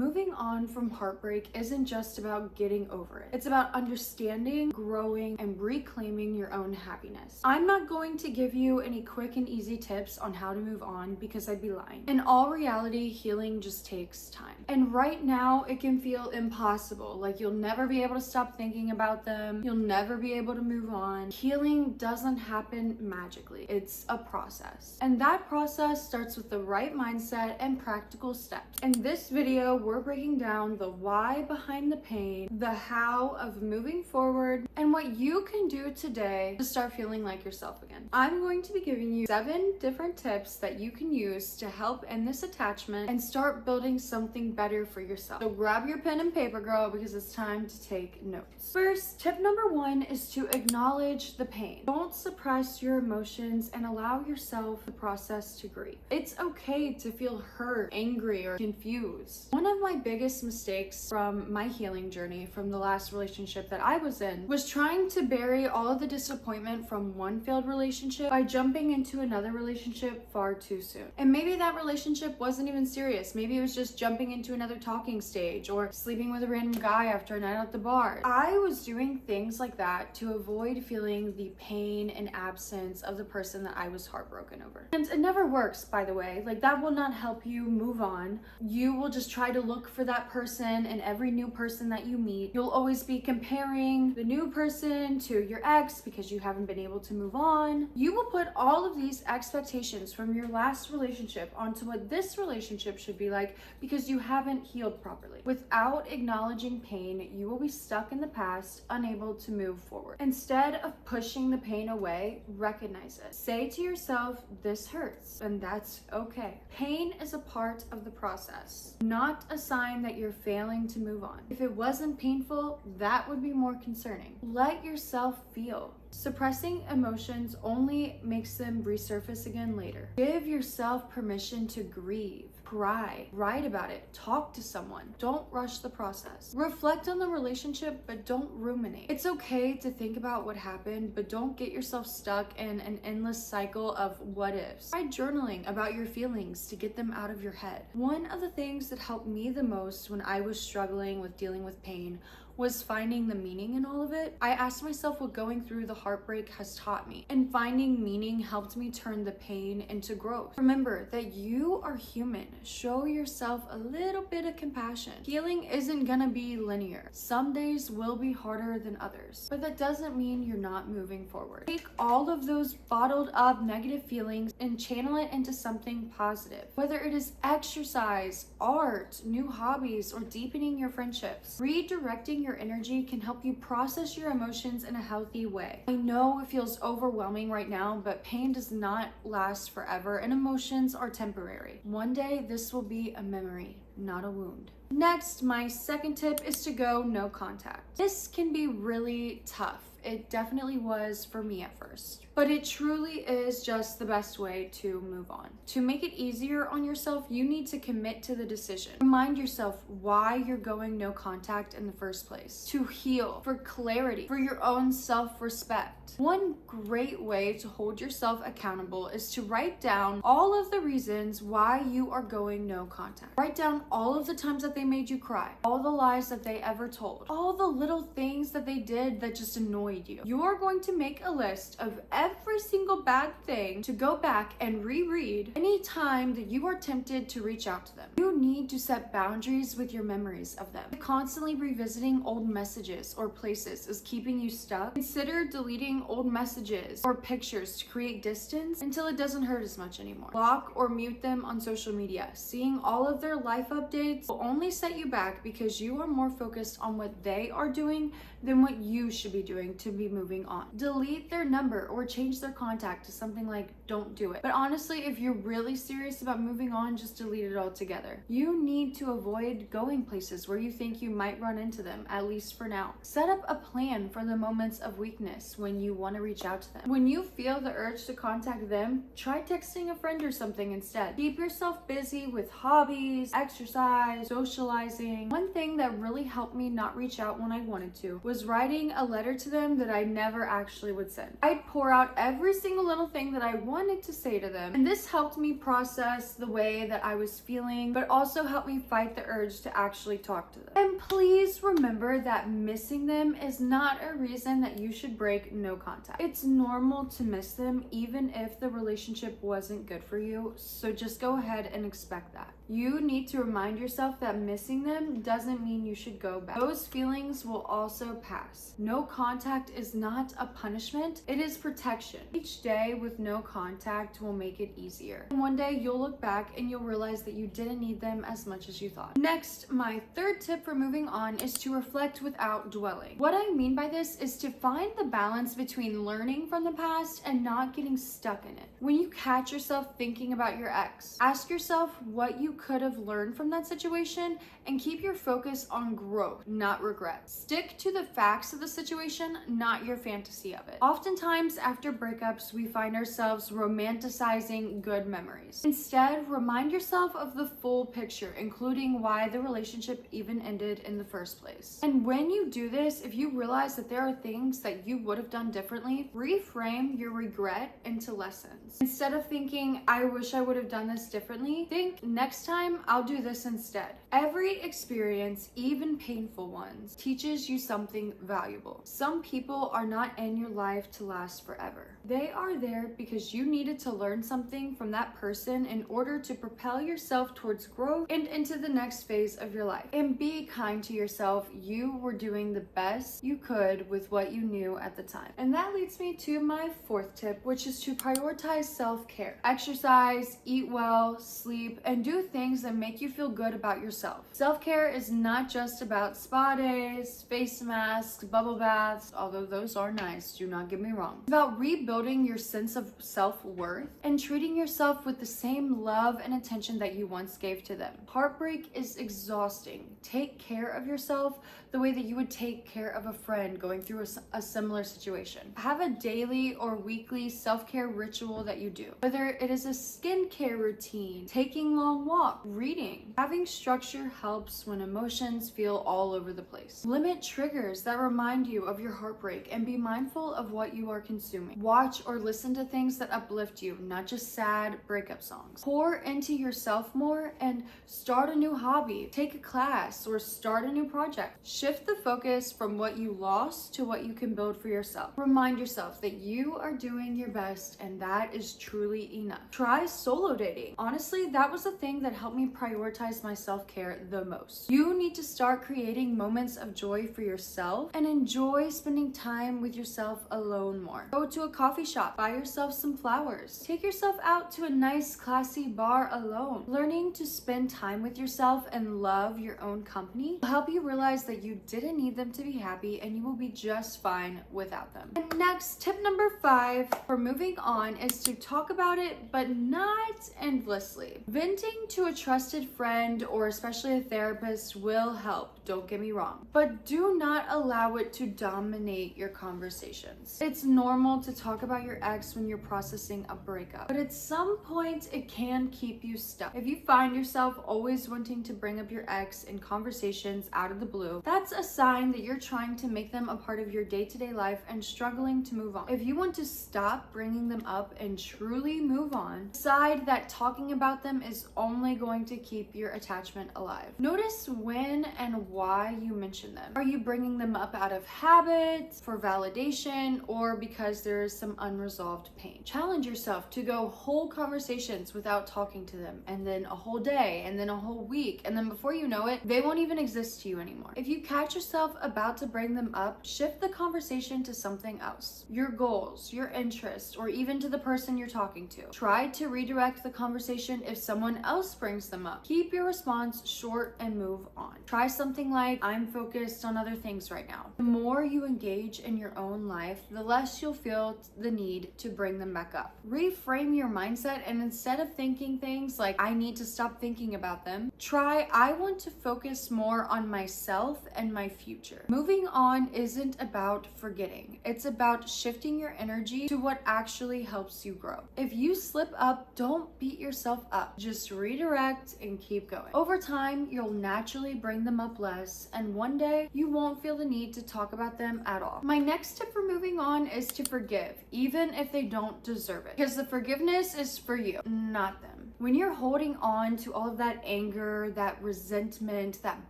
Moving on from heartbreak isn't just about getting over it. It's about understanding, growing, and reclaiming your own happiness. I'm not going to give you any quick and easy tips on how to move on because I'd be lying. In all reality, healing just takes time. And right now, it can feel impossible. Like you'll never be able to stop thinking about them. You'll never be able to move on. Healing doesn't happen magically. It's a process. And that process starts with the right mindset and practical steps. In this video, we're breaking down the why behind the pain, the how of moving forward, and what you can do today to start feeling like yourself again. I'm going to be giving you 7 different tips that you can use to help end this attachment and start building something better for yourself. So grab your pen and paper, girl, because it's time to take notes. First, tip number 1 is to acknowledge the pain. Don't suppress your emotions and allow yourself the process to grieve. It's okay to feel hurt, angry, or confused. One of my biggest mistakes from my healing journey from the last relationship that I was in was trying to bury all of the disappointment from one failed relationship by jumping into another relationship far too soon. And maybe that relationship wasn't even serious. Maybe it was just jumping into another talking stage or sleeping with a random guy after a night at the bar. I was doing things like that to avoid feeling the pain and absence of the person that I was heartbroken over. And it never works, by the way. Like, that will not help you move on. You will just try to look for that person in every new person that you meet. You'll always be comparing the new person to your ex because you haven't been able to move on. You will put all of these expectations from your last relationship onto what this relationship should be like because you haven't healed properly. Without acknowledging pain, you will be stuck in the past, unable to move forward. Instead of pushing the pain away, recognize it. Say to yourself, this hurts, and that's okay. Pain is a part of the process, not a sign that you're failing to move on. If it wasn't painful, that would be more concerning. Let yourself feel. Suppressing emotions only makes them resurface again later. Give yourself permission to grieve, cry, write about it, talk to someone. Don't rush the process. Reflect on the relationship, but don't ruminate. It's okay to think about what happened, but don't get yourself stuck in an endless cycle of what ifs. Try journaling about your feelings to get them out of your head. One of the things that helped me the most when I was struggling with dealing with pain was finding the meaning in all of it. I asked myself what going through the heartbreak has taught me, and finding meaning helped me turn the pain into growth. Remember that you are human. Show yourself a little bit of compassion. Healing isn't gonna be linear. Some days will be harder than others, but that doesn't mean you're not moving forward. Take all of those bottled up negative feelings and channel it into something positive. Whether it is exercise, art, new hobbies, or deepening your friendships, redirecting your energy can help you process your emotions in a healthy way. I know it feels overwhelming right now, but pain does not last forever and emotions are temporary. One day, this will be a memory, not a wound. Next, my second tip is to go no contact. This can be really tough. It definitely was for me at first, but it truly is just the best way to move on. To make it easier on yourself, you need to commit to the decision. Remind yourself why you're going no contact in the first place. To heal, for clarity, for your own self-respect. One great way to hold yourself accountable is to write down all of the reasons why you are going no contact. Write down all of the times that they made you cry, all the lies that they ever told, all the little things that they did that just annoyed you. You are going to make a list of every single bad thing to go back and reread anytime that you are tempted to reach out to them. You need to set boundaries with your memories of them. Constantly revisiting old messages or places is keeping you stuck. Consider deleting old messages or pictures to create distance until it doesn't hurt as much anymore. Block or mute them on social media. Seeing all of their life updates will only set you back because you are more focused on what they are doing than what you should be doing to be moving on. Delete their number or change their contact to something like don't do it. But honestly, if you're really serious about moving on, just delete it altogether. You need to avoid going places where you think you might run into them, at least for now. Set up a plan for the moments of weakness when you want to reach out to them. When you feel the urge to contact them, try texting a friend or something instead. Keep yourself busy with hobbies, exercise, socializing. One thing that really helped me not reach out when I wanted to was writing a letter to them that I never actually would send. I'd pour out every single little thing that I wanted wanted to say to them. And this helped me process the way that I was feeling, but also helped me fight the urge to actually talk to them. And please remember that missing them is not a reason that you should break no contact. It's normal to miss them even if the relationship wasn't good for you, so just go ahead and expect that. You need to remind yourself that missing them doesn't mean you should go back. Those feelings will also pass. No contact is not a punishment, it is protection. Each day with no contact will make it easier. And one day you'll look back and you'll realize that you didn't need them as much as you thought. Next, my third tip for moving on is to reflect without dwelling. What I mean by this is to find the balance between learning from the past and not getting stuck in it. When you catch yourself thinking about your ex, ask yourself what you could have learned from that situation and keep your focus on growth, not regret. Stick to the facts of the situation, not your fantasy of it. Oftentimes, after breakups, we find ourselves romanticizing good memories. Instead, remind yourself of the full picture, including why the relationship even ended in the first place. And when you do this, if you realize that there are things that you would have done differently, reframe your regret into lessons. Instead of thinking, I wish I would have done this differently, think, next time I'll do this instead. Every experience, even painful ones, teaches you something valuable. Some people are not in your life to last forever. They are there because you needed to learn something from that person in order to propel yourself towards growth and into the next phase of your life. And be kind to yourself. You were doing the best you could with what you knew at the time. And that leads me to my fourth tip, which is to prioritize self-care. Exercise, eat well, sleep, and do things that make you feel good about yourself. Self-care is not just about spa days, face masks, bubble baths, although those are nice, do not get me wrong. It's about rebuilding your sense of self-worth and treating yourself with the same love and attention that you once gave to them. Heartbreak is exhausting. Take care of yourself the way that you would take care of a friend going through a similar situation. Have a daily or weekly self-care ritual that you do. Whether it is a skincare routine, taking long walks, reading. Having structure helps when emotions feel all over the place. Limit triggers that remind you of your heartbreak and be mindful of what you are consuming. Watch or listen to things that uplift you, not just sad breakup songs. Pour into yourself more and start a new hobby, take a class, or start a new project. Shift the focus from what you lost to what you can build for yourself. Remind yourself that you are doing your best and that is truly enough. Try solo dating. Honestly, that was the thing that helped me prioritize my self-care the most. You need to start creating moments of joy for yourself and enjoy spending time with yourself alone more. Go to a coffee shop, buy yourself some flowers. Take yourself out to a nice, classy bar alone. Learning to spend time with yourself and love your own company will help you realize that you didn't need them to be happy and you will be just fine without them. And next, tip number 5 for moving on is to talk about it, but not endlessly. Venting to a trusted friend or especially a therapist will help, don't get me wrong, but do not allow it to dominate your conversations. It's normal to talk about your ex when you're processing a breakup, but at some point it can keep you stuck. If you find yourself always wanting to bring up your ex in conversations out of the blue, that's a sign that you're trying to make them a part of your day-to-day life and struggling to move on. If you want to stop bringing them up and truly move on, decide that talking about them is only going to keep your attachment alive. Notice when and why you mention them. Are you bringing them up out of habit, for validation, or because there is some unresolved pain? Challenge yourself to go whole conversations without talking to them, and then a whole day, and then a whole week, and then before you know it, they won't even exist to you anymore. If you catch yourself about to bring them up, shift the conversation to something else. Your goals, your interests, or even to the person you're talking to. Try to redirect the conversation if someone else brings them up. Keep your response short and move on. Try something like, I'm focused on other things right now. The more you engage in your own life, the less you'll feel the need to bring them back up. Reframe your mindset, and instead of thinking things like, I need to stop thinking about them, try, I want to focus more on myself and my future. Moving on isn't about forgetting. It's about shifting your energy to what actually helps you grow. If you slip up, don't beat yourself up. Just redirect redirect and keep going. Over time, you'll naturally bring them up less, and one day you won't feel the need to talk about them at all. My next tip for moving on is to forgive, even if they don't deserve it, because the forgiveness is for you, not them. When you're holding on to all of that anger, that resentment, that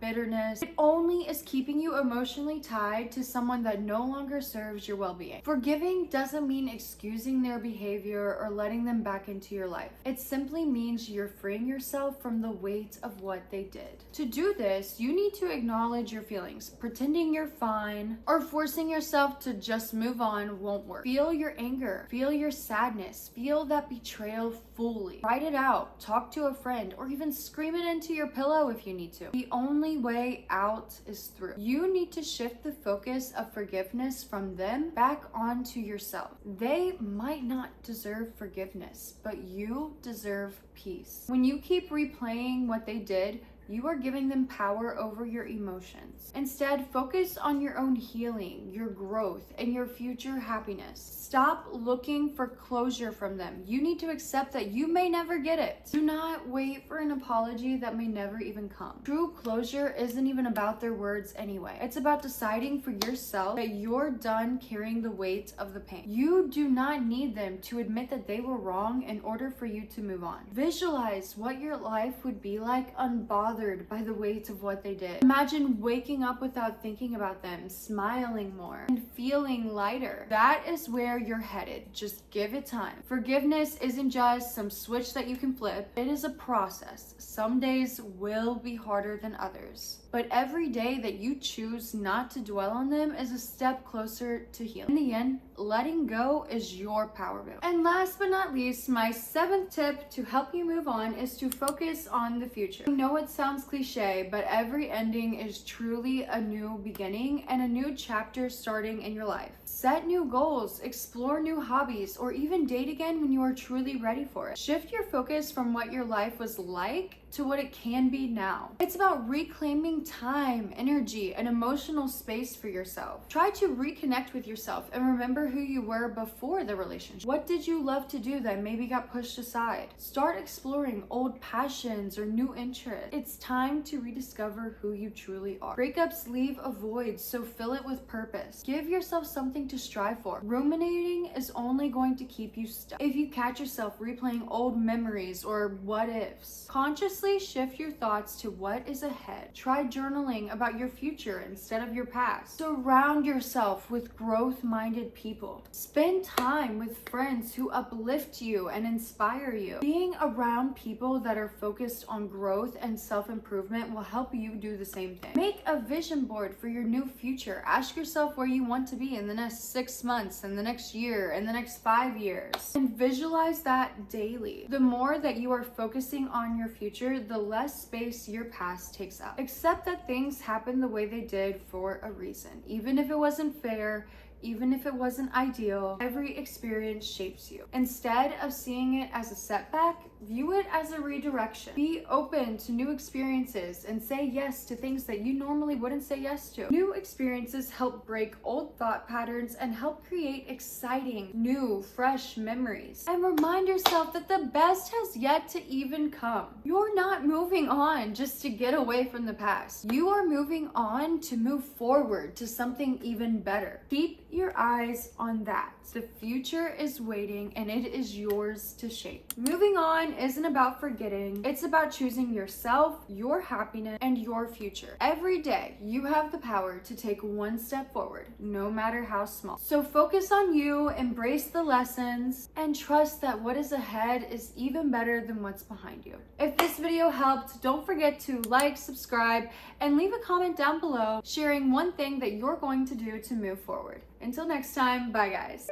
bitterness, it only is keeping you emotionally tied to someone that no longer serves your well-being. Forgiving doesn't mean excusing their behavior or letting them back into your life. It simply means you're freeing yourself from the weight of what they did. To do this, you need to acknowledge your feelings. Pretending you're fine or forcing yourself to just move on won't work. Feel your anger, feel your sadness, feel that betrayal fully. Write it out, talk to a friend, or even scream it into your pillow if you need to. The only way out is through. You need to shift the focus of forgiveness from them back onto yourself. They might not deserve forgiveness, but you deserve peace. When you keep replaying what they did, you are giving them power over your emotions. Instead, focus on your own healing, your growth, and your future happiness. Stop looking for closure from them. You need to accept that you may never get it. Do not wait for an apology that may never even come. True closure isn't even about their words anyway. It's about deciding for yourself that you're done carrying the weight of the pain. You do not need them to admit that they were wrong in order for you to move on. Visualize what your life would be like unbothered by the weight of what they did. Imagine waking up without thinking about them, smiling more, and feeling lighter. That is where you're headed. Just give it time. Forgiveness isn't just some switch that you can flip. It is a process. Some days will be harder than others, but every day that you choose not to dwell on them is a step closer to healing. In the end, letting go is your power move. And last but not least, my 7th tip to help you move on is to focus on the future. I know it sounds cliche, but every ending is truly a new beginning and a new chapter starting in your life. Set new goals, explore new hobbies, or even date again when you are truly ready for it. Shift your focus from what your life was like to what it can be now. It's about reclaiming time, energy, and emotional space for yourself. Try to reconnect with yourself and remember who you were before the relationship. What did you love to do that maybe got pushed aside? Start exploring old passions or new interests. It's time to rediscover who you truly are. Breakups leave a void, so fill it with purpose. Give yourself something to strive for. Ruminating is only going to keep you stuck. If you catch yourself replaying old memories or what ifs, consciously shift your thoughts to what is ahead. Try journaling about your future instead of your past. Surround yourself with growth-minded people. Spend time with friends who uplift you and inspire you. Being around people that are focused on growth and self-improvement will help you do the same thing. Make a vision board for your new future. Ask yourself where you want to be in the next 6 months, in the next year, in the next 5 years, and visualize that daily. The more that you are focusing on your future, the less space your past takes up. Accept that things happen the way they did for a reason. Even if it wasn't fair, even if it wasn't ideal, every experience shapes you. Instead of seeing it as a setback, view it as a redirection. Be open to new experiences and say yes to things that you normally wouldn't say yes to. New experiences help break old thought patterns and help create exciting, new, fresh memories. And remind yourself that the best has yet to even come. You're not moving on just to get away from the past. You are moving on to move forward to something even better. Keep your eyes on that. The future is waiting and it is yours to shape. Moving on isn't about forgetting. It's about choosing yourself, your happiness, and your future. Every day, you have the power to take one step forward, no matter how small. So focus on you, embrace the lessons, and trust that what is ahead is even better than what's behind you. If this video helped, don't forget to like, subscribe, and leave a comment down below sharing one thing that you're going to do to move forward. Until next time, bye guys.